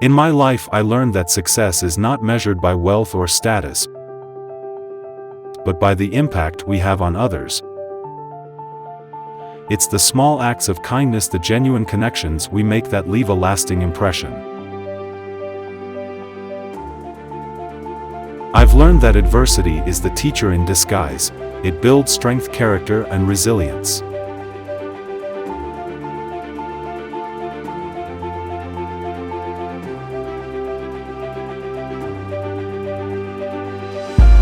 In my life, I learned that success is not measured by wealth or status, but by the impact we have on others. It's the small acts of kindness, the genuine connections we make that leave a lasting impression. I've learned that adversity is the teacher in disguise. It builds strength, character, and resilience.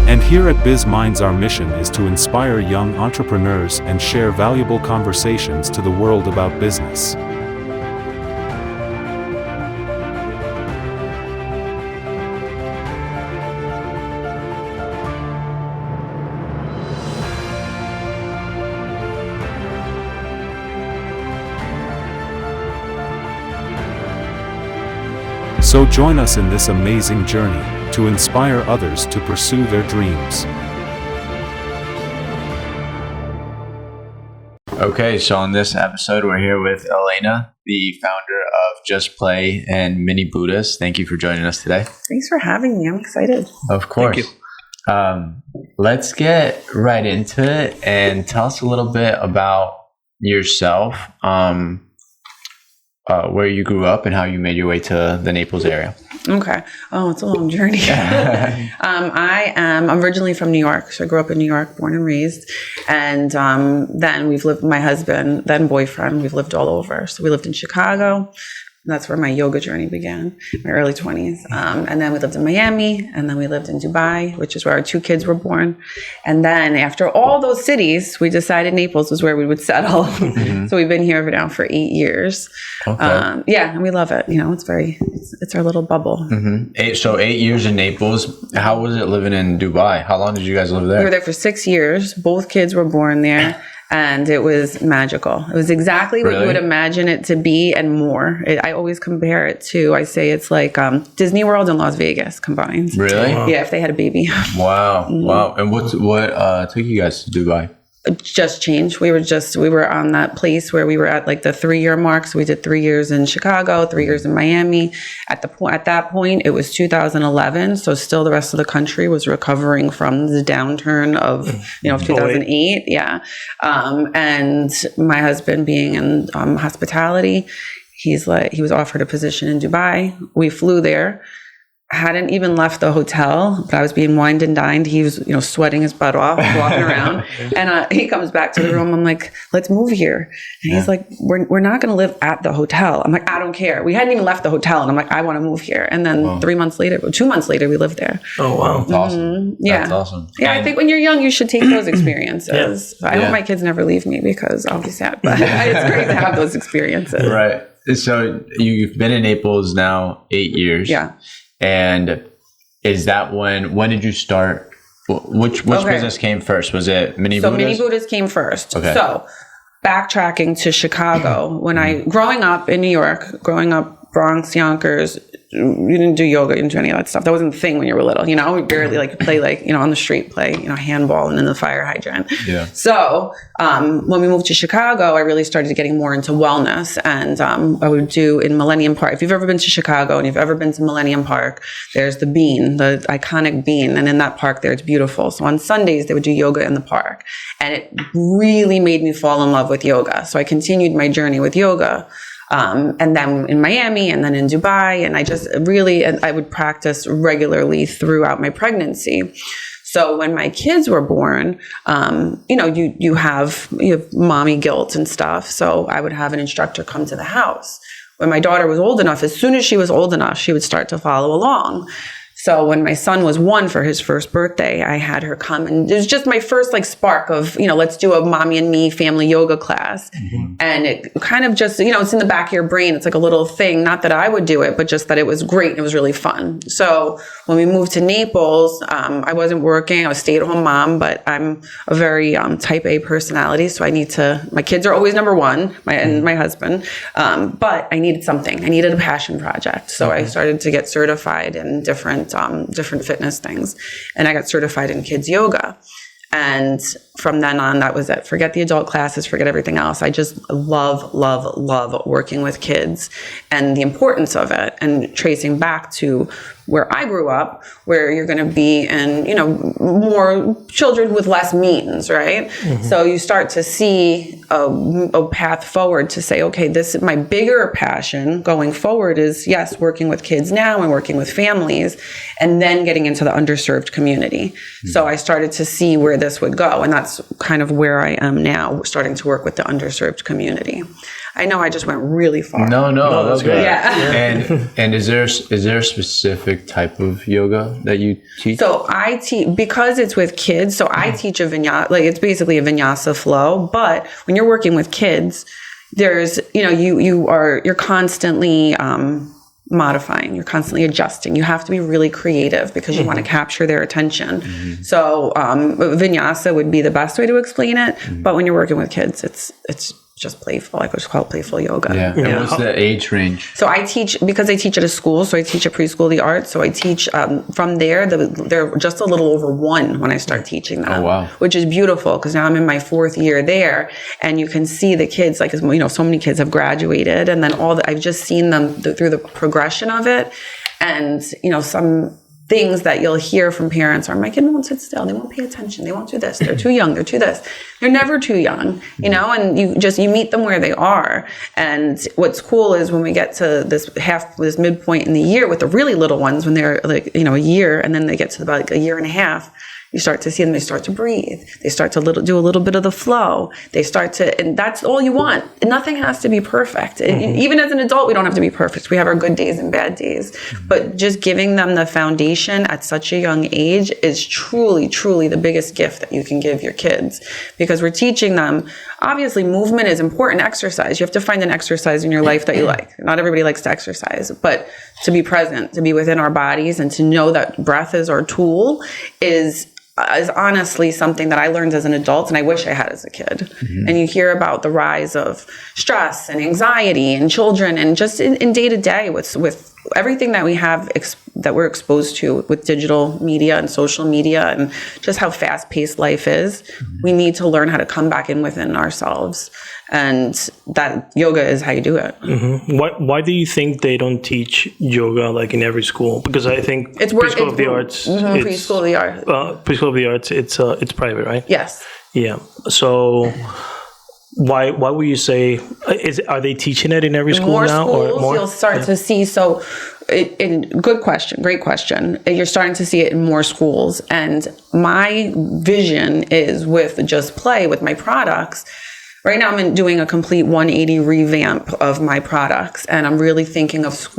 And here at Biz Mindz, our mission is to inspire young entrepreneurs and share valuable conversations to the world about business. So join us in this amazing journey to inspire others to pursue their dreams. Okay, so on this episode, we're here with Elaina, the founder of Just Play and Mini Buddhas. Thank you for joining us today. Thanks for having me. I'm excited. Of course. Thank you. Let's get right into it and tell us a little bit about yourself, where you grew up and how you made your way to the Naples area. Okay. Oh, it's a long journey. I'm originally from New York. So I grew up in New York, born and raised. And then we've lived with my husband, then boyfriend. We've lived all over. So we lived in Chicago. That's where my yoga journey began, my early 20s. And then we lived in Miami, and then we lived in Dubai, which is where our 2 kids were born. And then after all those cities, we decided Naples was where we would settle. Mm-hmm. So we've been here now for 8 years. Okay. And we love it. You know, it's our little bubble. Mm-hmm. So 8 years in Naples. How was it living in Dubai? How long did you guys live there? We were there for 6 years. Both kids were born there. And it was magical. It was exactly what you would imagine it to be and more. I always compare it to, I say it's like Disney World and Las Vegas combined. Really? Wow. Yeah, if they had a baby. Wow. Mm-hmm. Wow. And what took you guys to Dubai? Just changed. We were on that place where we were at like the 3-year mark. So we did 3 years in Chicago, 3 years in Miami. At that point, it was 2011. So still the rest of the country was recovering from the downturn of 2008. Yeah. And my husband being in hospitality, he was offered a position in Dubai. We flew there. Hadn't even left the hotel, but I was being wined and dined. He was, sweating his butt off, walking around. And he comes back to the room. I'm like, let's move here. And he's like, we're not going to live at the hotel. I'm like, I don't care. We hadn't even left the hotel. And I'm like, I want to move here. And then 2 months later, we lived there. Oh, wow. That's awesome. Yeah. That's awesome. Yeah, I think when you're young, you should take those experiences. I hope my kids never leave me because I'll be sad. But it's great to have those experiences. Right. So you've been in Naples now 8 years. Yeah. And is that when did you start? Which business came first? Was it Mini Buddhas? So Mini Buddhas came first. Okay. So backtracking to Chicago, growing up in New York, Bronx, Yonkers, you didn't do yoga, you didn't do any of that stuff. That wasn't the thing when you were little, we barely play on the street, handball and in the fire hydrant. Yeah. So when we moved to Chicago, I really started getting more into wellness, and I would do in Millennium Park. If you've ever been to Chicago and you've ever been to Millennium Park, there's the Bean, the iconic Bean. And in that park there, it's beautiful. So on Sundays, they would do yoga in the park. And it really made me fall in love with yoga. So I continued my journey with yoga. And then in Miami and then in Dubai. And I would practice regularly throughout my pregnancy. So when my kids were born, you have mommy guilt and stuff. So I would have an instructor come to the house. When my daughter was old enough, as soon as she was old enough, she would start to follow along. So when my son was 1 for his first birthday, I had her come, and it was just my first spark of, let's do a mommy and me family yoga class. Mm-hmm. And it kind of just, it's in the back of your brain. It's like a little thing, not that I would do it, but just that it was great. It was really fun. So when we moved to Naples, I wasn't working. I was a stay-at-home mom, but I'm a very type A personality. So my kids are always number one, and my husband. But I needed something. I needed a passion project. So I started to get certified in different fitness things. And I got certified in kids yoga. And from then on, that was it. Forget the adult classes, forget everything else. I just love working with kids and the importance of it, and tracing back to where I grew up, where you're going to be in, more children with less means, right? Mm-hmm. So you start to see a path forward to say, okay, this is my bigger passion going forward is, yes, working with kids now and working with families, and then getting into the underserved community. Mm-hmm. So I started to see where this would go, and that's kind of where I am now, starting to work with the underserved community. I know I just went really far. No, that's good. Yeah. And is there a specific type of yoga that you teach? So I teach, because it's with kids, so I teach a vinyasa, like it's basically a vinyasa flow, but when you're working with kids, there's, you're constantly modifying, you're constantly adjusting. You have to be really creative because you want to capture their attention. Mm-hmm. So vinyasa would be the best way to explain it, but when you're working with kids, it's just playful. I could call it playful yoga. Yeah. And what's the age range? So I teach, because I teach at a school, so I teach at preschool the art. So I teach from there, they're just a little over 1 when I start teaching them. Oh, wow. Which is beautiful, because now I'm in my 4th year there, and you can see the kids, like, so many kids have graduated, and then I've just seen them through the progression of it. And, some things that you'll hear from parents are, my kid won't sit still, they won't pay attention, they won't do this, they're too young, they're too this. They're never too young, and you meet them where they are. And what's cool is when we get to this midpoint in the year with the really little ones, when they're like, a year, and then they get to about a year and a half, you start to see them, they start to breathe. They start to do a little bit of the flow. They start to, and that's all you want. Nothing has to be perfect. Mm-hmm. Even as an adult, we don't have to be perfect. We have our good days and bad days. Mm-hmm. But just giving them the foundation at such a young age is truly, truly the biggest gift that you can give your kids. Because we're teaching them, obviously movement is important, exercise. You have to find an exercise in your life that you like. Not everybody likes to exercise, but to be present, to be within our bodies, and to know that breath is our tool is honestly something that I learned as an adult, and I wish I had as a kid. Mm-hmm. And you hear about the rise of stress and anxiety in children, and just in day to day with everything that we have that we're exposed to with digital media and social media, and just how fast paced life is. Mm-hmm. We need to learn how to come back in within ourselves. And that yoga is how you do it. Mm-hmm. Why do you think they don't teach yoga like in every school? Because I think Preschool of the Arts, Preschool of the Arts. Preschool of the Arts, it's private, right? Yes. Yeah. So why would you say? Are they teaching it in every school now? Schools, or more? You'll start to see. So, good question, great question. You're starting to see it in more schools, and my vision is with Just Play, with my products. Right now, I'm doing a complete 180 revamp of my products, and I'm really thinking of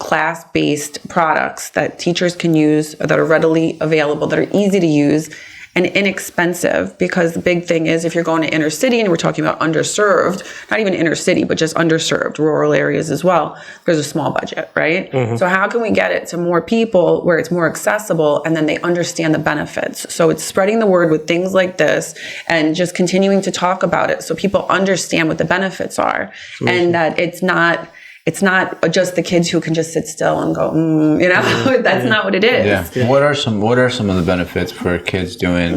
class-based products that teachers can use, that are readily available, that are easy to use, and inexpensive. Because the big thing is, if you're going to inner city, and we're talking about underserved, not even inner city, but just underserved, rural areas as well, there's a small budget, right? Mm-hmm. So how can we get it to more people where it's more accessible, and then they understand the benefits? So it's spreading the word with things like this, and just continuing to talk about it so people understand what the benefits are. Mm-hmm. And that it's not just the kids who can just sit still and go, that's not what it is. Yeah. What are some of the benefits for kids doing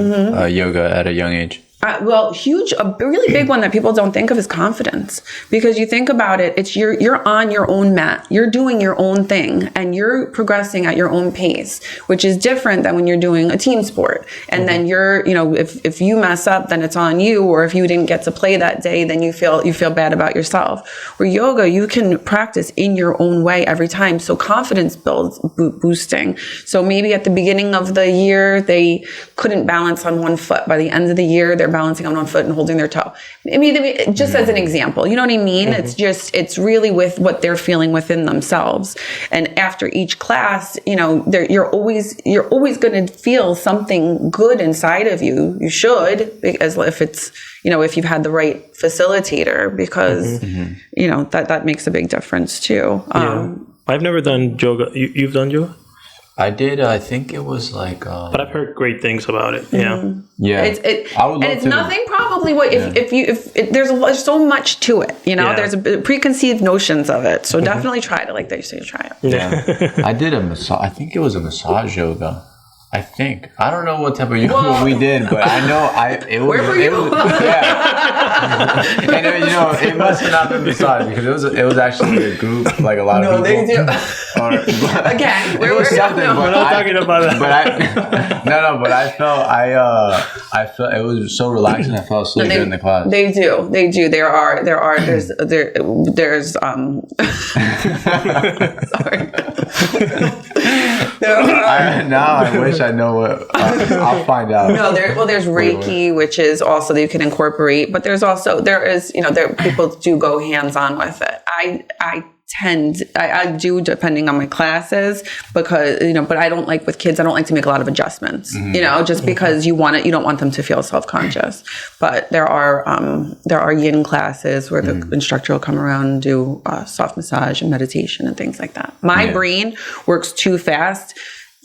yoga at a young age? A really big one that people don't think of is confidence. Because you think about it, it's you're on your own mat, you're doing your own thing, and you're progressing at your own pace, which is different than when you're doing a team sport. And then you're, if you mess up, then it's on you, or if you didn't get to play that day, then you feel bad about yourself. Where yoga, you can practice in your own way every time. So confidence builds, boosting. So maybe at the beginning of the year, they couldn't balance on one foot. By the end of the year, they're balancing on one foot and holding their toe. I mean, just as an example, you know what I mean? Mm-hmm. It's really with what they're feeling within themselves. And after each class, you're always going to feel something good inside of you. You should, as if it's, if you've had the right facilitator, because, that makes a big difference too. I've never done yoga. You've done yoga? I did. I think it was like. But I've heard great things about it. Yeah. Yeah. I would love it's to. Nothing probably what if there's so much to it. There's a preconceived notions of it. So definitely try it. Like they say, try it. Yeah. I did a massage. I think it was a massage yoga. I think. I don't know what type of yoga we did, but I know Where were you? Yeah. And it must have not been massage because it was actually a group, like a lot of people. No, they do. Again, it was something, but we're not talking about that. But I felt it was so relaxing. I fell asleep during the class. They do. There's sorry. Now I wish I know what. I'll find out. No, there's Reiki, which is also that you can incorporate, but there is people do go hands on with it. I do depending on my classes because but I don't like with kids. I don't like to make a lot of adjustments. Just because you don't want them to feel self-conscious. But there are yin classes where the instructor will come around and do soft massage and meditation and things like that. My brain works too fast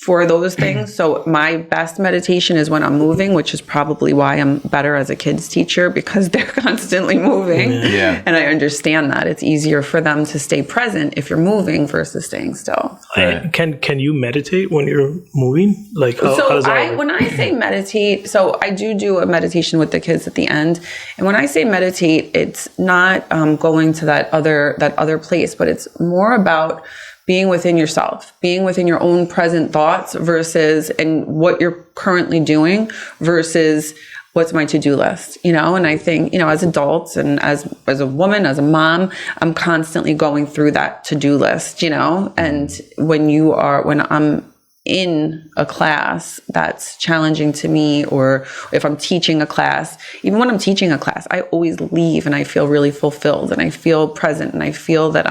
for those things. So my best meditation is when I'm moving, which is probably why I'm better as a kids teacher because they're constantly moving. Yeah. And I understand that it's easier for them to stay present if you're moving versus staying still. Right. Can you meditate when you're moving? Like how does that work? When I say meditate, so I do a meditation with the kids at the end. And when I say meditate, it's not going to that other place, but it's more about being within yourself, being within your own present thoughts versus and what you're currently doing versus what's my to-do list, And I think, as adults and as a woman, as a mom, I'm constantly going through that to-do list, and when I'm in a class that's challenging to me, or if I'm teaching a class, even when I'm teaching a class, I always leave and I feel really fulfilled and I feel present and I feel that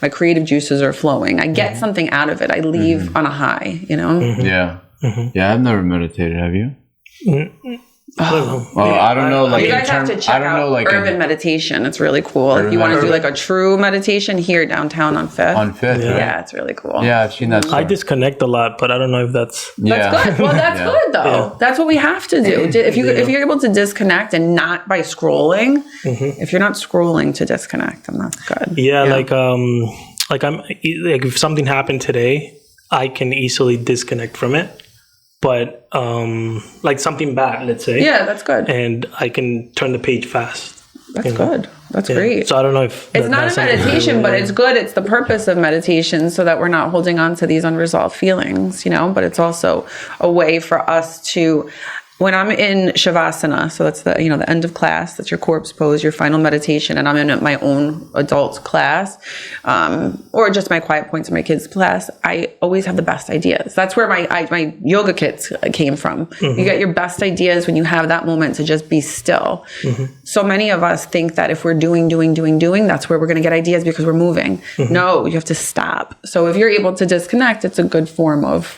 my creative juices are flowing. I get something out of it. I leave on a high, Yeah. Yeah, I've never meditated. Have you? I don't know. You guys have to check out Urban Meditation. It's really cool. If you want to do like a true meditation here downtown on 5th. On 5th, yeah, it's really cool. Yeah, I've seen that. I disconnect a lot, but I don't know if that's good. Well, that's good though. Yeah. That's what we have to do. If you're able to disconnect and not by scrolling, if you're not scrolling to disconnect, then that's good. Yeah, like if something happened today, I can easily disconnect from it. But like something bad, let's say. Yeah, that's good. And I can turn the page fast. That's good. That's great. So I don't know if it's not a meditation, but it's good. It's the purpose of meditation so that we're not holding on to these unresolved feelings, But it's also a way for us to. When I'm in Shavasana, so that's the the end of class, that's your corpse pose, your final meditation, and I'm in my own adult class, or just my quiet points in my kids' class, I always have the best ideas. That's where my yoga kits came from. You get your best ideas when you have that moment to just be still. So many of us think that if we're doing, that's where we're going to get ideas because we're moving. No, you have to stop. So if you're able to disconnect, it's a good form of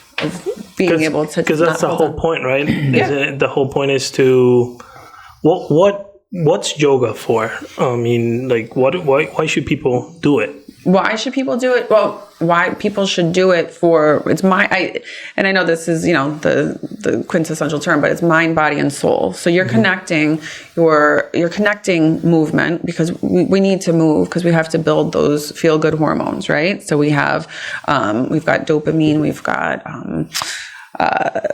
being able to, because that's the whole point, right? The whole point is to what's yoga for? I mean, like why should people do it? Why should people do it? Well, why people should do it and I know this is, the quintessential term, but it's mind, body, and soul. So you're connecting you're connecting movement because we need to move because we have to build those feel good hormones, right? So we've got dopamine,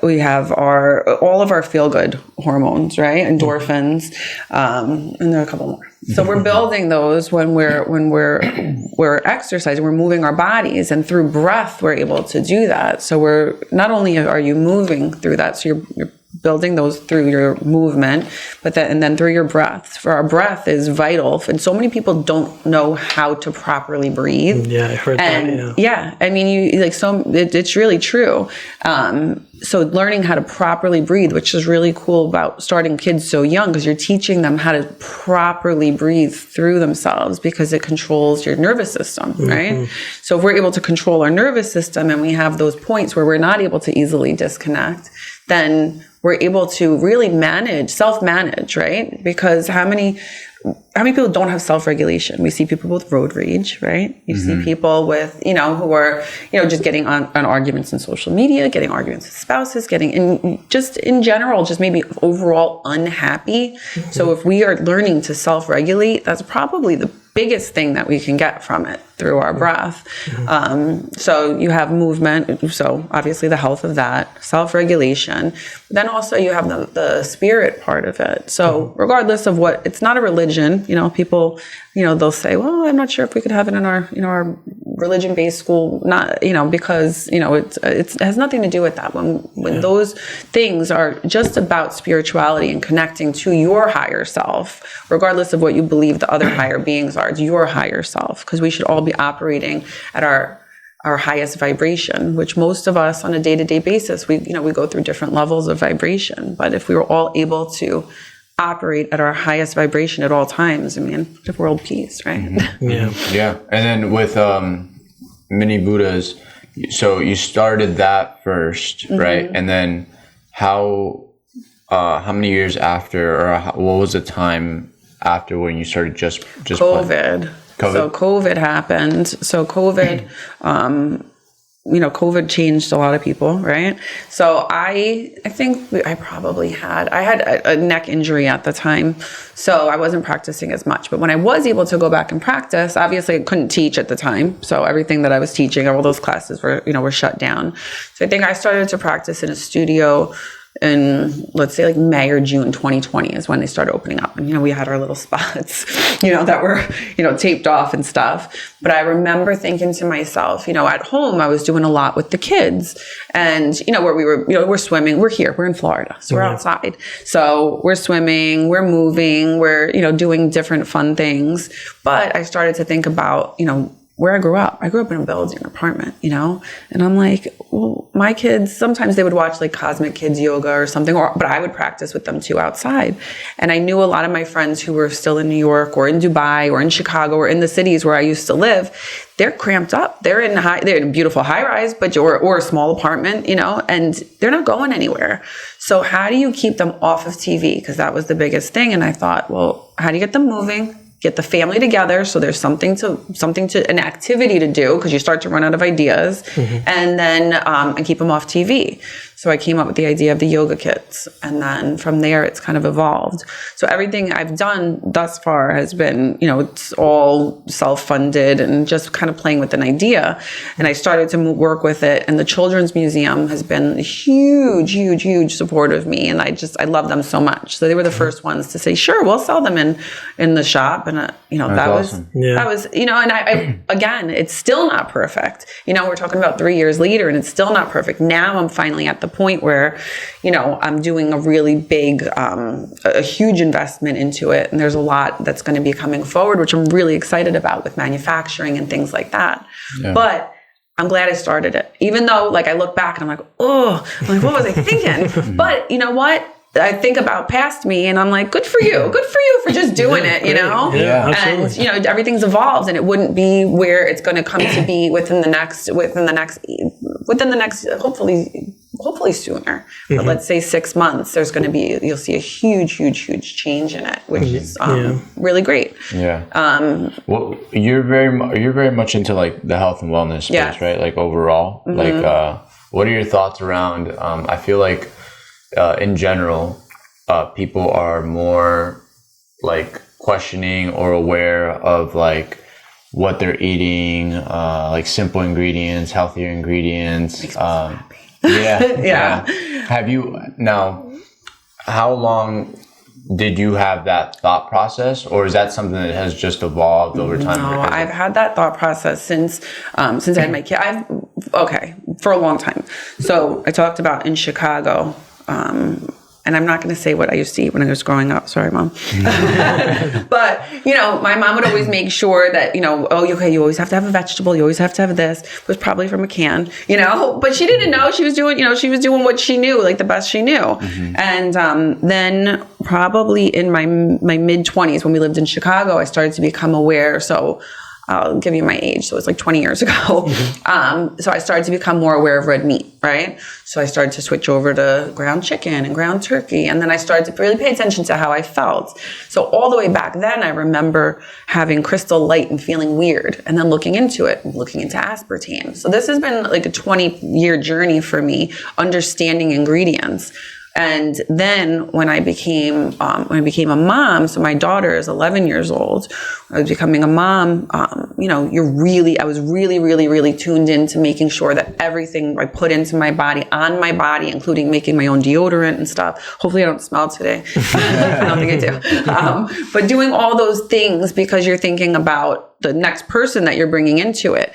we have all of our feel good hormones, right? Endorphins, and there are a couple more. So we're building those when we're exercising, we're moving our bodies, and through breath we're able to do that. So we're not only are you moving through that, so you're building those through your movement, and then through your breath. For our breath is vital, and so many people don't know how to properly breathe. Yeah, I heard that. Yeah, I mean, it's really true. So learning how to properly breathe, which is really cool about starting kids so young, because you're teaching them how to properly breathe through themselves because it controls your nervous system, right? So if we're able to control our nervous system and we have those points where we're not able to easily disconnect, then we're able to really self-manage, right? Because how many people don't have self-regulation? We see people with road rage, right? You see people with, who are, just getting on arguments in social media, getting arguments with spouses, in general, just maybe overall unhappy. So if we are learning to self-regulate, that's probably the biggest thing that we can get from it. through our breath. So you have movement, so obviously the health of that, self-regulation. Then also you have the spirit part of it. So regardless of what, it's not a religion, people, they'll say, well, I'm not sure if we could have it in our religion-based school, not, because, it has nothing to do with that. When those things are just about spirituality and connecting to your higher self, regardless of what you believe the other higher beings are, it's your higher self, because we should all be operating at our highest vibration, which most of us on a day-to-day basis, we go through different levels of vibration. But if we were all able to operate at our highest vibration at all times, the world peace, right? Yeah. And then with Mini Buddhas, so you started that first, right? And then how many years after, or what was the time after when you started just COVID. So COVID happened. So COVID, COVID changed a lot of people, right? So I think I had a neck injury at the time, so I wasn't practicing as much. But when I was able to go back and practice, obviously I couldn't teach at the time. So everything that I was teaching, all those classes were shut down. So I think I started to practice in a studio in, let's say, like May or June 2020 is when they started opening up. And, we had our little spots, that were, taped off and stuff. But I remember thinking to myself, at home, I was doing a lot with the kids. And, where we were, we're swimming, we're here, we're in Florida, so we're outside. So we're swimming, we're moving, we're, doing different fun things. But I started to think about, where I grew up. I grew up in a building, an apartment, and I'm like, well, my kids, sometimes they would watch like Cosmic Kids yoga or something, but I would practice with them too outside. And I knew a lot of my friends who were still in New York or in Dubai or in Chicago or in the cities where I used to live, they're cramped up. They're in a beautiful high rise, or a small apartment, and they're not going anywhere. So how do you keep them off of TV? Because that was the biggest thing. And I thought, well, how do you get them moving? Get the family together so there's something to an activity to do, because you start to run out of ideas, and then and keep them off TV. So I came up with the idea of the yoga kits, and then from there it's kind of evolved. So everything I've done thus far has been, it's all self-funded and just kind of playing with an idea. And I started to work with it, and the Children's Museum has been a huge support of me, and I love them so much. So they were the first ones to say, sure, we'll sell them in the shop, and that awesome. was and I again, it's still not perfect. We're talking about 3 years later, and it's still not perfect. Now I'm finally at the point where, I'm doing a really big, a huge investment into it. And there's a lot that's going to be coming forward, which I'm really excited about with manufacturing and things like that. Yeah. But I'm glad I started it, even though I look back and I'm like, what was I thinking? But you know what? I think about past me and I'm like, good for you for just doing it, Yeah, and everything's evolved, and it wouldn't be where it's going to come to be within the next hopefully sooner, but let's say 6 months, there's going to be, you'll see a huge change in it, which is really great. Yeah. Well, you're very much into the health and wellness space, right? Overall, what are your thoughts around, I feel like, in general, people are more questioning or aware of what they're eating, simple ingredients, healthier ingredients. Makes me so happy. Yeah. Have you now? How long did you have that thought process, or is that something that has just evolved over time? No, I've had that thought process since I had my kid. For a long time. So I talked about in Chicago. And I'm not going to say what I used to eat when I was growing up. Sorry, Mom. But, my mom would always make sure that, you always have to have a vegetable. You always have to have this. It was probably from a can, but she didn't know. She was doing, she was doing what she knew, the best she knew. Mm-hmm. And then probably in my mid-20s, when we lived in Chicago, I started to become aware. So I'll give you my age. So it's 20 years ago. Mm-hmm. So I started to become more aware of red meat, right? So I started to switch over to ground chicken and ground turkey. And then I started to really pay attention to how I felt. So all the way back then, I remember having Crystal Light and feeling weird, and then looking into aspartame. So this has been a 20-year journey for me, understanding ingredients. And then when I became a mom, so my daughter is 11 years old, I was becoming a mom, I was really, really, really tuned into making sure that everything I put into my body, on my body, including making my own deodorant and stuff. Hopefully I don't smell today. I don't think I do. But doing all those things because you're thinking about the next person that you're bringing into it,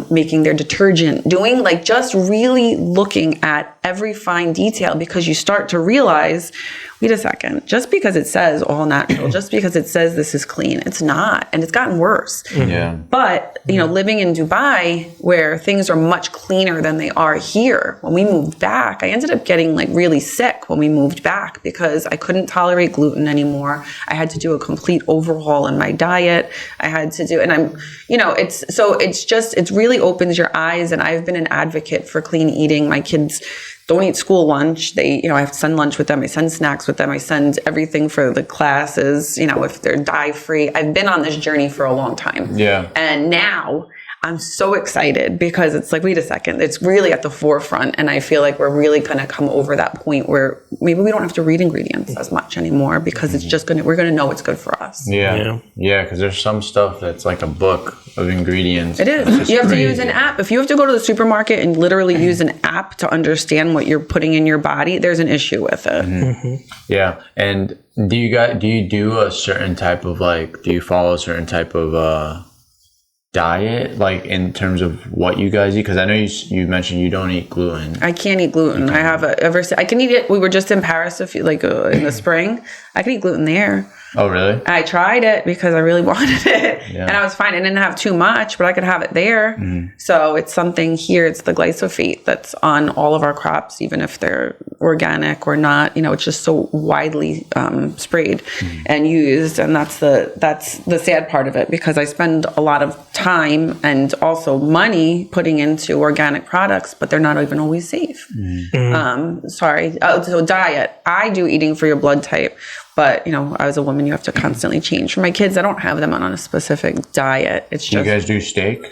making their detergent, doing like just really looking at every fine detail, because you start to realize, wait a second, just because it says all natural, just because it says this is clean, it's not. And it's gotten worse. Yeah. But, living in Dubai where things are much cleaner than they are here, when we moved back, I ended up getting like really sick when we moved back because I couldn't tolerate gluten anymore. I had to do a complete overhaul in my diet. I had to do, and it really opens your eyes. And I've been an advocate for clean eating. My kids don't eat school lunch. I have to send lunch with them. I send snacks with them. I send everything for the classes, if they're dye free. I've been on this journey for a long time. Yeah. And now I'm so excited because it's like, wait a second, it's really at the forefront. And I feel like we're really going to come over that point where maybe we don't have to read ingredients as much anymore because it's just we're going to know what's good for us. Yeah. Yeah. Because there's some stuff that's like a book of ingredients. It is. You have to use an app. If you have to go to the supermarket and literally use an app to understand what you're putting in your body, there's an issue with it. Mm-hmm. Yeah. And do you do a certain type of do you follow a certain type of diet, like in terms of what you guys eat? Because I know you mentioned you don't eat gluten. I can't eat gluten. I can eat it. We were just in Paris in the spring. I can eat gluten there. Oh, really? I tried it because I really wanted it. Yeah. And I was fine. I didn't have too much, but I could have it there. Mm. So it's something here. It's the glyphosate that's on all of our crops, even if they're organic or not. It's just so widely sprayed and used. And that's the sad part of it, because I spend a lot of time and also money putting into organic products, but they're not even always safe. So diet. I do eating for your blood type. But, as a woman, you have to constantly change. For my kids, I don't have them on a specific diet. It's just. You guys do steak?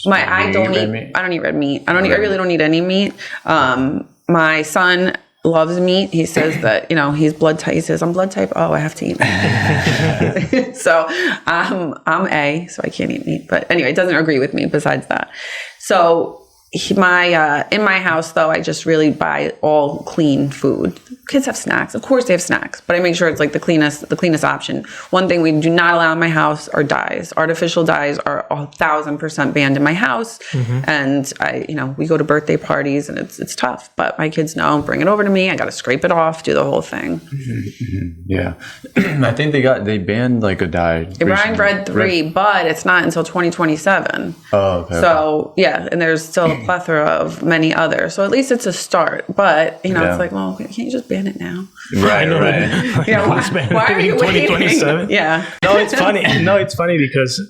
I don't eat red meat. I really don't eat any meat. My son loves meat. He says that, he's blood type. He says, I'm blood type. Oh, I have to eat meat. So I'm A, so I can't eat meat. But anyway, it doesn't agree with me besides that. So in my house, though, I just really buy all clean food. Kids have snacks. Of course they have snacks, but I make sure it's like the cleanest option. One thing we do not allow in my house are dyes. Artificial dyes are 1,000% banned in my house. Mm-hmm. And we go to birthday parties and it's tough, but my kids know, bring it over to me. I got to scrape it off, do the whole thing. Mm-hmm. Yeah. I think they banned like a dye. They banned Red 3, but it's not until 2027. Oh, okay. So yeah, and there's still a plethora of many others. So at least it's a start, but it's like, well, can't you just ban it now? Right. Why are you 2027? Yeah. No, it's funny. Because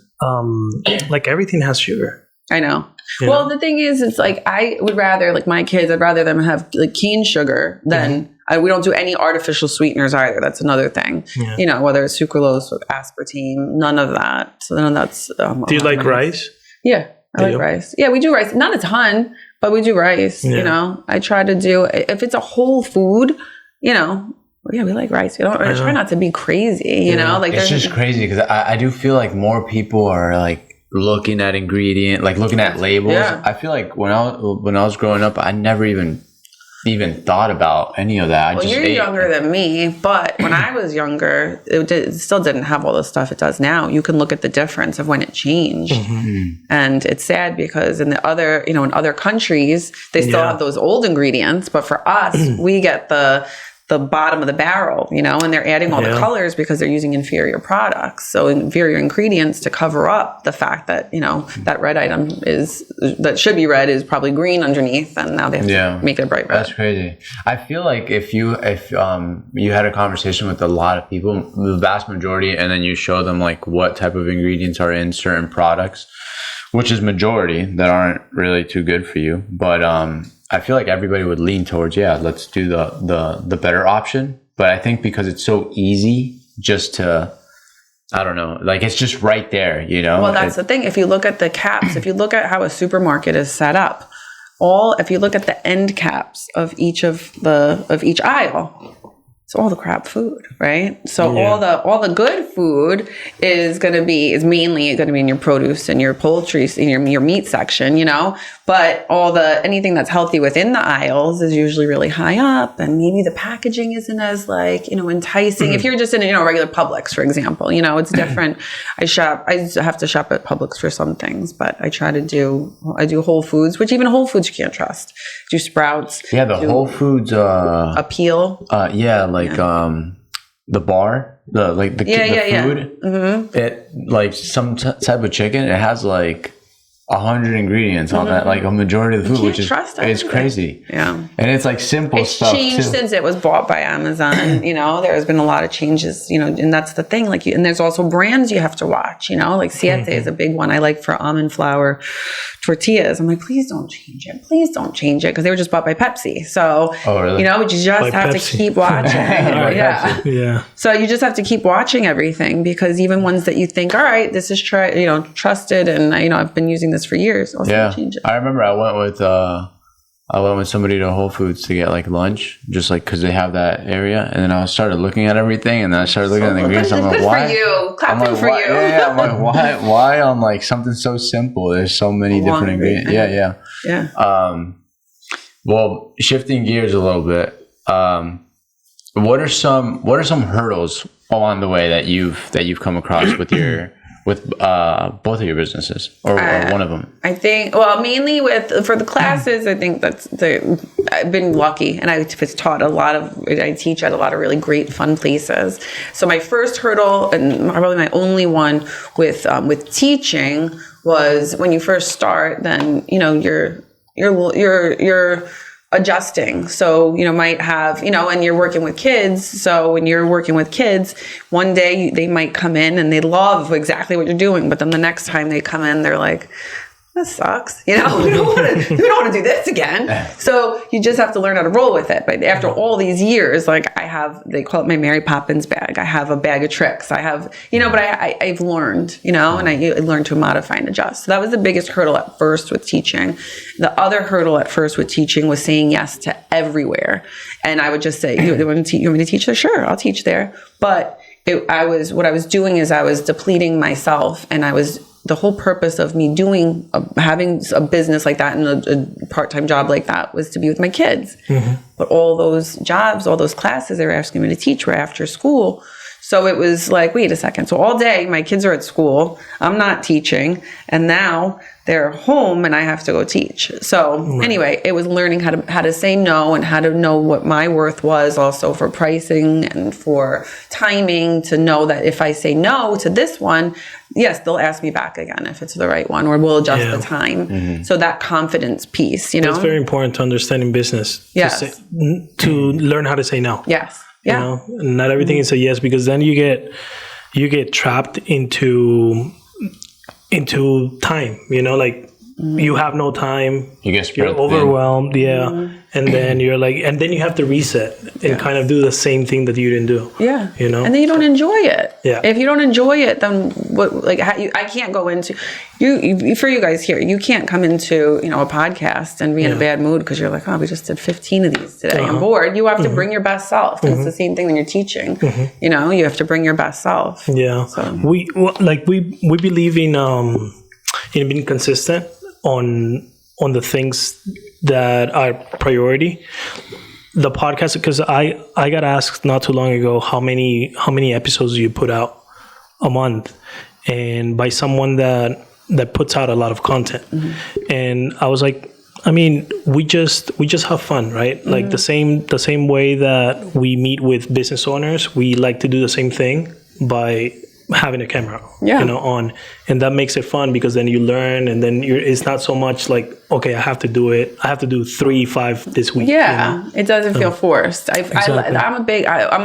everything has sugar. I know. Well, the thing is, it's like I would rather, like my kids, I'd rather them have like cane sugar than we don't do any artificial sweeteners either. That's another thing. Yeah. Whether it's sucralose or aspartame, none of that. So none of that's. Do you like rice? Yeah, I like rice. Yeah, we do rice. Not a ton, but we do rice. Yeah. I try to do, if it's a whole food, we like rice. We try not to be crazy, it's just crazy because I do feel like more people are like looking at looking at labels. Yeah. I feel like when I was growing up, I never even thought about any of that. You're younger than me, but when I was younger, it still didn't have all the stuff it does now. You can look at the difference of when it changed. Mm-hmm. And it's sad because in other countries, they still have those old ingredients, but for us, we get the bottom of the barrel, and they're adding all the colors because they're using inferior products. So inferior ingredients to cover up the fact that, that red item that should be red is probably green underneath. And now they have to make it bright red. That's crazy. I feel like if you had a conversation with a lot of people, the vast majority, and then you show them like what type of ingredients are in certain products, which is majority that aren't really too good for you. But, I feel like everybody would lean towards, let's do the better option. But I think because it's so easy just to, I don't know, like it's just right there, Well, that's the thing. If you look at the caps, if you look at how a supermarket is set up, if you look at the end caps of each aisle, it's all the crap food, right? So all the good food is mainly going to be in your produce and your poultry, in your meat section, you know. But anything that's healthy within the aisles is usually really high up, and maybe the packaging isn't as enticing. If you're just in a regular Publix, for example, it's different. I have to shop at Publix for some things, but I do Whole Foods, which even Whole Foods you can't trust. Do Sprouts. Yeah, the Whole Foods Appeal. The bar, the food. Mm-hmm. It some type of chicken. It has 100 ingredients on that, a majority of the food, which is crazy. Yeah, and it's simple stuff. It's changed since it was bought by Amazon. There's been a lot of changes. And that's the thing. And there's also brands you have to watch. Like Siete is a big one. I like for almond flour tortillas. I'm like, please don't change it. Please don't change it, because they were just bought by Pepsi. So but you just have to keep watching. Yeah. So you just have to keep watching everything, because even ones that you think, all right, this is trusted, and I've been using this for years. Also change it. I remember I went with somebody to Whole Foods to get lunch, just because they have that area, and then I started looking at everything, and then I started looking at the ingredients. I'm like, why? For you, clapping for you. Yeah, I'm like, why on something so simple? There's so many different ingredients. Yeah. Well, shifting gears a little bit. What are some hurdles along the way that you've come across with both of your businesses, or one of them? I think, mainly for the classes, I think I've been lucky, and I teach at a lot of really great, fun places. So my first hurdle, and probably my only one with teaching, was when you first start, then you're adjusting. So, might have, and you're working with kids. So when you're working with kids, one day they might come in and they love exactly what you're doing. But then the next time they come in, they're like, this sucks. We don't want to do this again. So you just have to learn how to roll with it. But after all these years, they call it my Mary Poppins bag. I have a bag of tricks. I have, but I've learned, and I learned to modify and adjust. So that was the biggest hurdle at first with teaching. The other hurdle at first with teaching was saying yes to everywhere. And I would just say, you want me to teach there? Sure, I'll teach there. But what I was doing is I was depleting myself, and the whole purpose of me having a business like that and a part-time job like that was to be with my kids. Mm-hmm. But all those jobs, all those classes they were asking me to teach were after school. So it was wait a second. So all day my kids are at school, I'm not teaching, and now they're home and I have to go teach. So anyway, it was learning how to say no, and how to know what my worth was, also for pricing and for timing, to know that if I say no to this one, yes, they'll ask me back again if it's the right one, or we'll adjust the time. Mm-hmm. So that confidence piece, It's very important to understand in business. Yes. To learn how to say no. Yes. Yeah. Not everything is a yes, because then you get trapped into time, you have no time. You're overwhelmed. Yeah. Mm-hmm. And then and then you have to reset and kind of do the same thing that you didn't do. Yeah. And then you don't enjoy it. Yeah. If you don't enjoy it, then I can't go into for you guys here, you can't come into, a podcast and be in a bad mood because you're like, oh, we just did 15 of these today. I'm bored. You have to bring your best self. Mm-hmm. It's the same thing when you're teaching. Mm-hmm. You have to bring your best self. Yeah. So. We believe in being consistent on the things that are priority. The podcast, because I got asked not too long ago how many episodes do you put out a month, and by someone that puts out a lot of content. Mm-hmm. And I was like, we just have fun, right? Mm-hmm. Like the same way that we meet with business owners, we like to do the same thing by having a camera on, and that makes it fun, because then you learn, and then it's not so much like, okay, I have to do 3-5 this week. It doesn't feel forced. I'm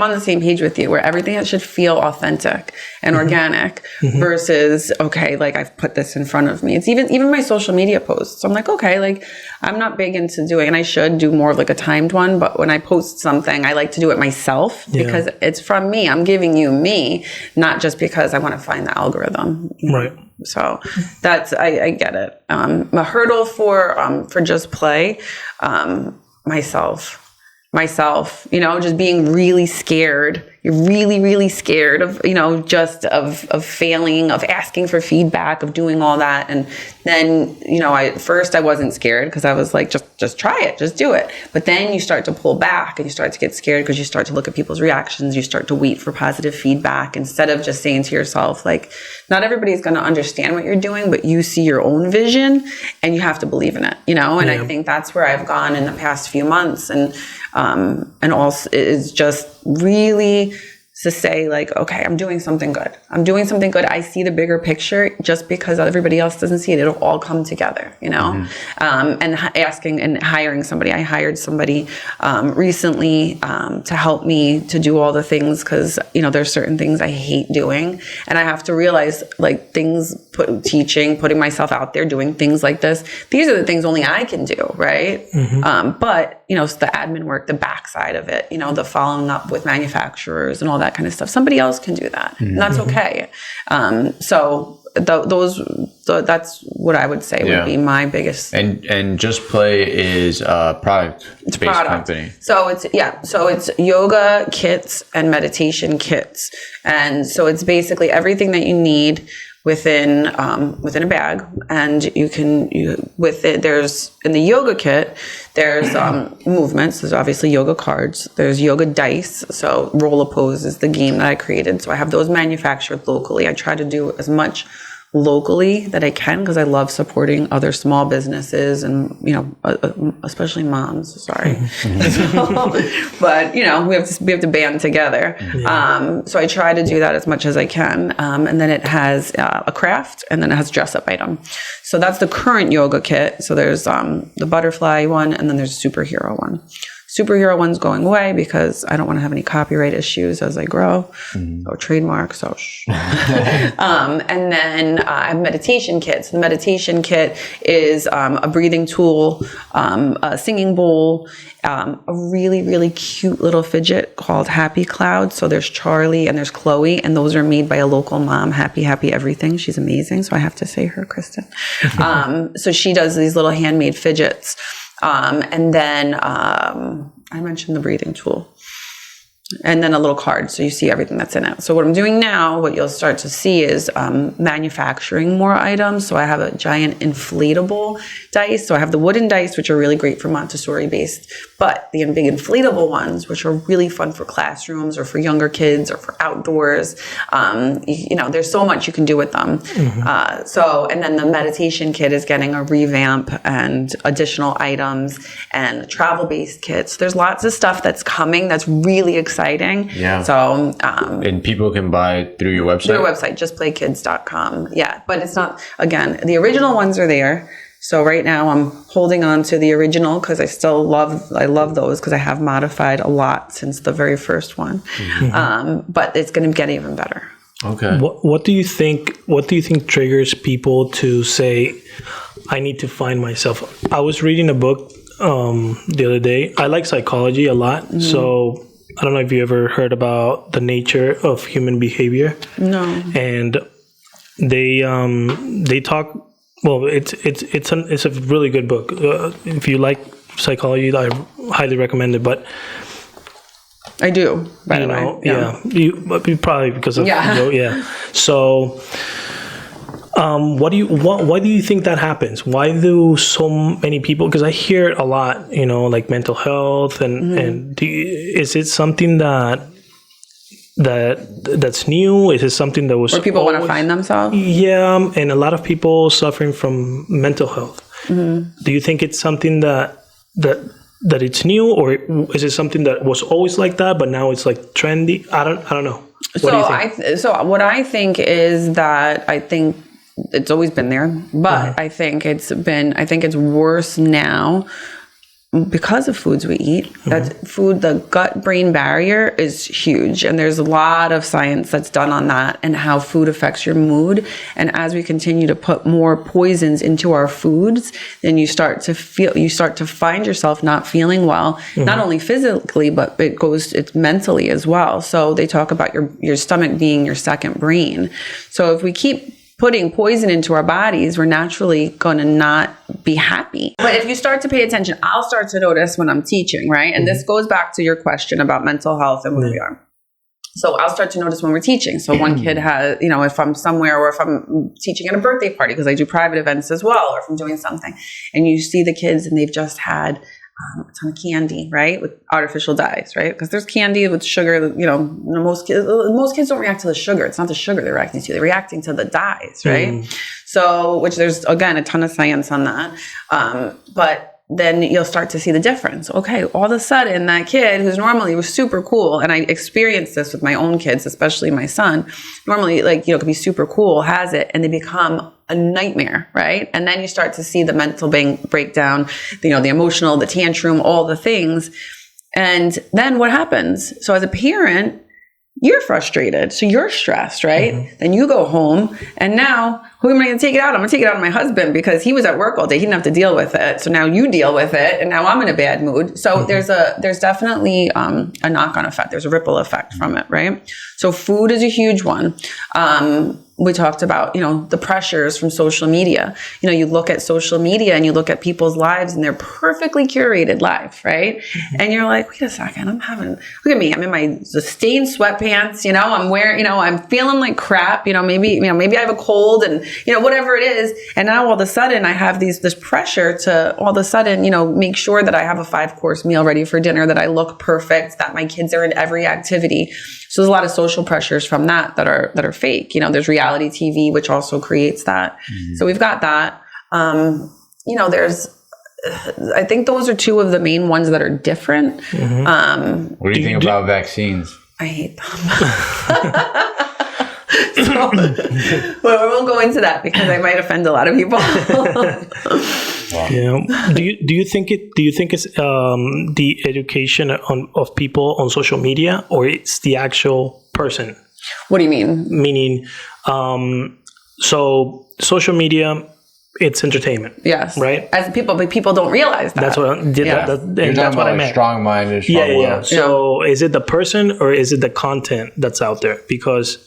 on the same page with you, where everything should feel authentic and organic versus I've put this in front of me. It's even my social media posts. I'm like, okay, I'm not big into doing, and I should do more of a timed one, but when I post something, I like to do it myself because it's from me. I'm giving you me, not just because I want to find the algorithm. Right. So that's, I get it. A hurdle for just play, myself, just being really scared. You're really, really scared of, just of failing, of asking for feedback, of doing all that. And then, at first I wasn't scared because I was like, just try it, just do it. But then you start to pull back and you start to get scared because you start to look at people's reactions. You start to wait for positive feedback instead of just saying to yourself, like, not everybody's going to understand what you're doing, but you see your own vision and you have to believe in it, And I think that's where I've gone in the past few months. And also is just really to say like, okay, I'm doing something good. I see the bigger picture. Just because everybody else doesn't see it, it'll all come together, And asking and hiring somebody. I hired somebody recently to help me to do all the things because, there's certain things I hate doing. And I have to realize like putting myself out there, doing things like this. These are the things only I can do, right? But, it's the admin work, the backside of it, the following up with manufacturers and all that kind of stuff. Somebody else can do that. And that's okay. So that's what I would say would be my biggest. And Just Play is a product-based company. So it's yoga kits and meditation kits. And so it's basically everything that you need within a bag, and there's in the yoga kit, there's movements. There's obviously yoga cards. There's yoga dice. So Roll a Pose is the game that I created. So I have those manufactured locally. I try to do as much locally that I can because I love supporting other small businesses and especially moms. Sorry, but we have to band together. So I try to do that as much as I can, and then it has a craft, and then it has dress up item. So that's the current yoga kit. So there's the butterfly one, and then there's a superhero one. Superhero one's going away because I don't want to have any copyright issues as I grow or trademark. So, and then I have meditation kits. The meditation kit is a breathing tool, a singing bowl, a really, really cute little fidget called Happy Cloud. So there's Charlie and there's Chloe, and those are made by a local mom, Happy Everything. She's amazing. So I have to say her, Kristen. So she does these little handmade fidgets. And then I mentioned the breathing tool. And then a little card, so you see everything that's in it. So what I'm doing now, what you'll start to see is manufacturing more items. So I have a giant inflatable dice. So I have the wooden dice, which are really great for Montessori-based, but the big inflatable ones, which are really fun for classrooms or for younger kids or for outdoors. There's so much you can do with them. And then the meditation kit is getting a revamp and additional items and travel-based kits. There's lots of stuff that's coming that's really exciting. Yeah. So, and people can buy through your website? Through your website, justplaykids.com. Yeah. But it's not, again, the original ones are there. So right now I'm holding on to the original because I love those because I have modified a lot since the very first one. But it's going to get even better. Okay. What do you think triggers people to say, I need to find myself? I was reading a book the other day. I like psychology a lot. So I don't know if you ever heard about the nature of human behavior. No. And they talk. Well, it's a really good book. If you like psychology, I highly recommend it. But I do, by the way. Yeah. You probably because of So. Why do you think that happens? Why do so many people? Because I hear it a lot, like mental health, and is it something that's new? Is it something that was where people want to find themselves? Yeah, and a lot of people suffering from mental health. Do you think it's something that it's new, or is it something that was always like that, but now it's like trendy? I don't know. What do you think? So what I think is that I think it's always been there, but I think it's worse now because of foods we eat. The gut-brain barrier is huge, and there's a lot of science that's done on that and how food affects your mood. And as we continue to put more poisons into our foods, then you start to find yourself not feeling well, not only physically, but it's mentally as well. So they talk about your stomach being your second brain. So if we keep putting poison into our bodies, we're naturally going to not be happy. But if you start to pay attention, I'll start to notice when I'm teaching, right? And this goes back to your question about mental health and where we are. So I'll start to notice when we're teaching. So one kid has, you know, if I'm somewhere or if I'm teaching at a birthday party, because I do private events as well, or if I'm doing something, and you see the kids and they've just had a ton of candy, right, with artificial dyes, right? Because there's candy with sugar, you know, most kids don't react to the sugar. It's not the sugar they're reacting to. They're reacting to the dyes, right? So, which there's, again, a ton of science on that. But then you'll start to see the difference. Okay, all of a sudden that kid who's normally was super cool, and I experienced this with my own kids, especially my son, normally like, you know, could be super cool, has it, and they become a nightmare, right? And then you start to see the mental breakdown, you know, the emotional, the tantrum, all the things. And then what happens? So as a parent, you're frustrated. So you're stressed, right? Then you go home and now who am I going to take it out? I'm going to take it out on my husband because he was at work all day. He didn't have to deal with it. So now you deal with it and now I'm in a bad mood. So there's definitely a knock-on effect. There's a ripple effect from it, right? So food is a huge one. We talked about, you know, the pressures from social media. You know, you look at social media and you look at people's lives and they're perfectly curated life, right? And you're like, wait a second, look at me. I'm in my stained sweatpants, you know, I'm wearing, you know, I'm feeling like crap, maybe I have a cold and, you know, whatever it is. And now all of a sudden I have this pressure to all of a sudden, you know, make sure that I have a 5-course meal ready for dinner, that I look perfect, that my kids are in every activity. So there's a lot of social pressures from that are fake. You know, there's reality TV, which also creates that. So we've got that. You know, I think those are two of the main ones that are different. What do you think about vaccines? I hate them. Well, we won't go into that because I might offend a lot of people. Yeah. Do you think it's the education of people on social media, or it's the actual person? What do you mean? Meaning, so social media, it's entertainment. Yes. Right. As people, but people don't realize that. That's what that's what I meant. Strong-minded, strong-willed. So is it the person or is it the content that's out there? Because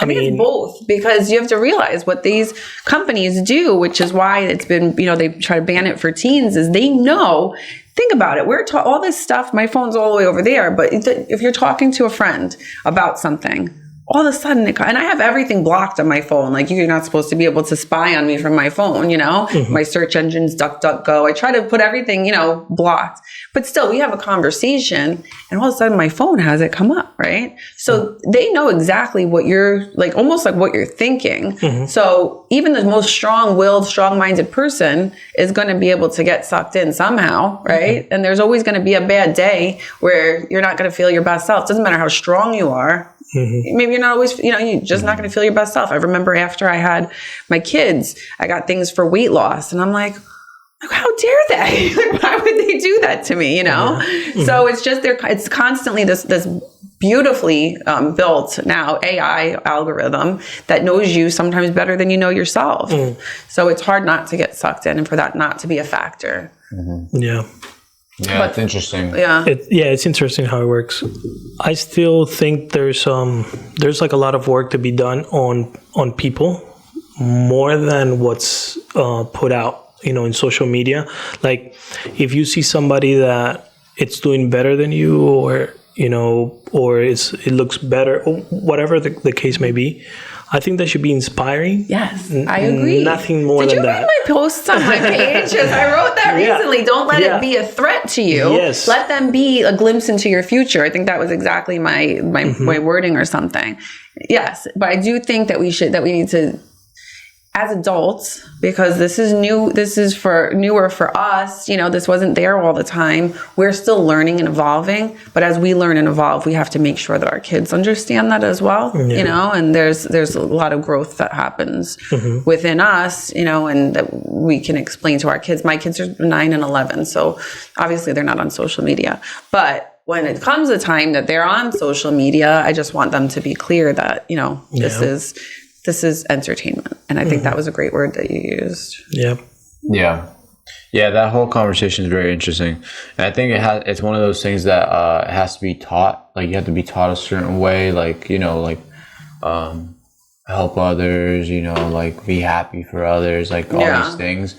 I mean, it's both, because you have to realize what these companies do, which is why it's been, you know, they try to ban it for teens, is they know, think about it. All this stuff, my phone's all the way over there, but if you're talking to a friend about something, all of a sudden, and I have everything blocked on my phone. Like, you're not supposed to be able to spy on me from my phone, you know? My search engine's DuckDuckGo. I try to put everything, you know, blocked. But still, we have a conversation, and all of a sudden my phone has it come up, right? So they know exactly what you're, like, almost like what you're thinking. So even the most strong-willed, strong-minded person is going to be able to get sucked in somehow, right? And there's always going to be a bad day where you're not going to feel your best self. Doesn't matter how strong you are. Maybe you're not always, you know, you're just not going to feel your best self. I remember after I had my kids, I got things for weight loss, and I'm like, how dare they? Like, why would they do that to me? You know? So it's just, it's constantly this beautifully built now AI algorithm that knows you sometimes better than you know yourself. So it's hard not to get sucked in and for that not to be a factor. Yeah, that's interesting. Yeah. It's interesting how it works. I still think there's like a lot of work to be done on people more than what's put out, you know, in social media. Like, if you see somebody that it's doing better than you, or, you know, or it looks better, or whatever the case may be, I think that should be inspiring. Yes, I agree. Nothing more than that. Did you read my posts on my page? I wrote that recently. Don't let it be a threat to you. Yes. Let them be a glimpse into your future. I think that was exactly my wording or something. Yes, but I do think that we need to, as adults, because this is new, this is newer for us, you know, this wasn't there all the time. We're still learning and evolving, but as we learn and evolve, we have to make sure that our kids understand that as well, you know, and there's a lot of growth that happens within us, you know, and that we can explain to our kids. My kids are 9 and 11, so obviously they're not on social media, but when it comes a time that they're on social media, I just want them to be clear that, you know, this is entertainment. And I think that was a great word that you used. Yeah, that whole conversation is very interesting. And I think it's one of those things that it has to be taught. Like, you have to be taught a certain way. Like, you know, like, I help others, you know, like be happy for others, like all these things.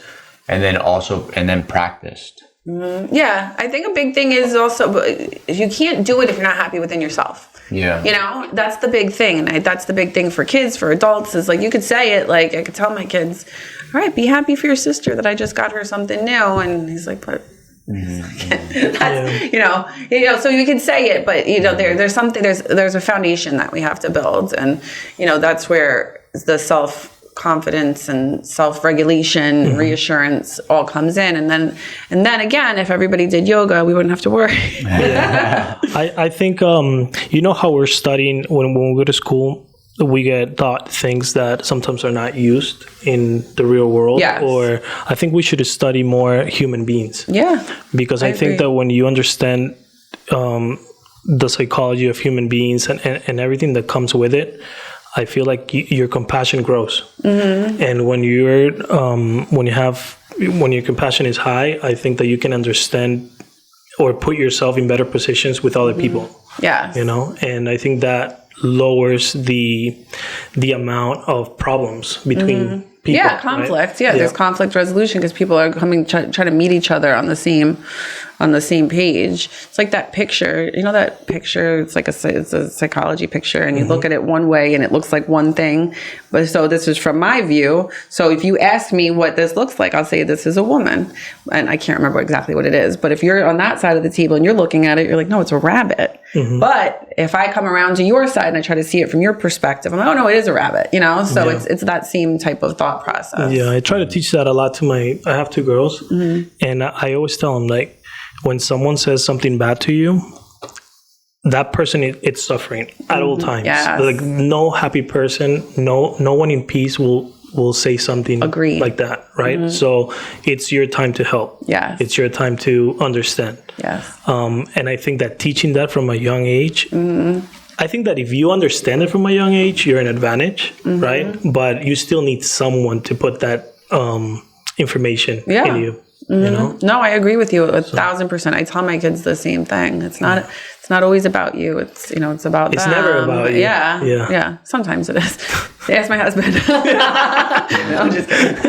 And then practiced. Yeah, I think a big thing is also you can't do it if you're not happy within yourself. Yeah. You know, that's the big thing. And that's the big thing for kids, for adults, is like you could say it, like I could tell my kids, all right, be happy for your sister that I just got her something new. And he's like, but that's, you know, so you can say it, but you know, there's something, there's a foundation that we have to build. And, you know, that's where the self-confidence and self-regulation and reassurance all comes in. And then again, if everybody did yoga, we wouldn't have to worry. I think, you know how we're studying when we go to school, we get taught things that sometimes are not used in the real world. Yes. Or I think we should study more human beings. Yeah. Because I think that when you understand the psychology of human beings and everything that comes with it, I feel like your compassion grows. Mm-hmm. And when your compassion is high, I think that you can understand or put yourself in better positions with other people. Yeah. You know, and I think that lowers the amount of problems between people. Yeah, conflict. Right? Yeah, there's conflict resolution because people are coming trying to meet each other on the same page. It's like that picture. You know that picture? It's like it's a psychology picture, and you look at it one way, and it looks like one thing. But so this is from my view. So if you ask me what this looks like, I'll say this is a woman, and I can't remember exactly what it is. But if you're on that side of the table and you're looking at it, you're like, no, it's a rabbit. Mm-hmm. But if I come around to your side and I try to see it from your perspective, I'm like, oh no, it is a rabbit. You know, so it's that same type of thought process. Yeah, I try to teach that a lot to I have two girls, and I always tell them, like, when someone says something bad to you, that person it's suffering at all times. Yes. Like no happy person, no one in peace will say something like that, right? Mm-hmm. So it's your time to help. Yeah, it's your time to understand. Yes. And I think that teaching that from a young age. I think that if you understand it from a young age, you're an advantage, right? But you still need someone to put that information in you. You know? No, I agree with you 1,000%. I tell my kids the same thing. It's not always about you. It's it's about it's them. Never about you. Yeah. Sometimes it is. Ask my husband. No, I'm just kidding.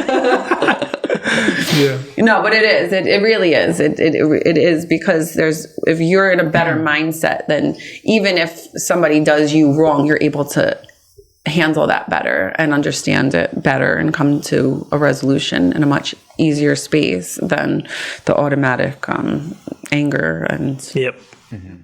No, but it is. It really is. It is because if you're in a better mindset, then even if somebody does you wrong, you're able to handle that better and understand it better and come to a resolution in a much easier space than the automatic anger and. Yep. Mm-hmm.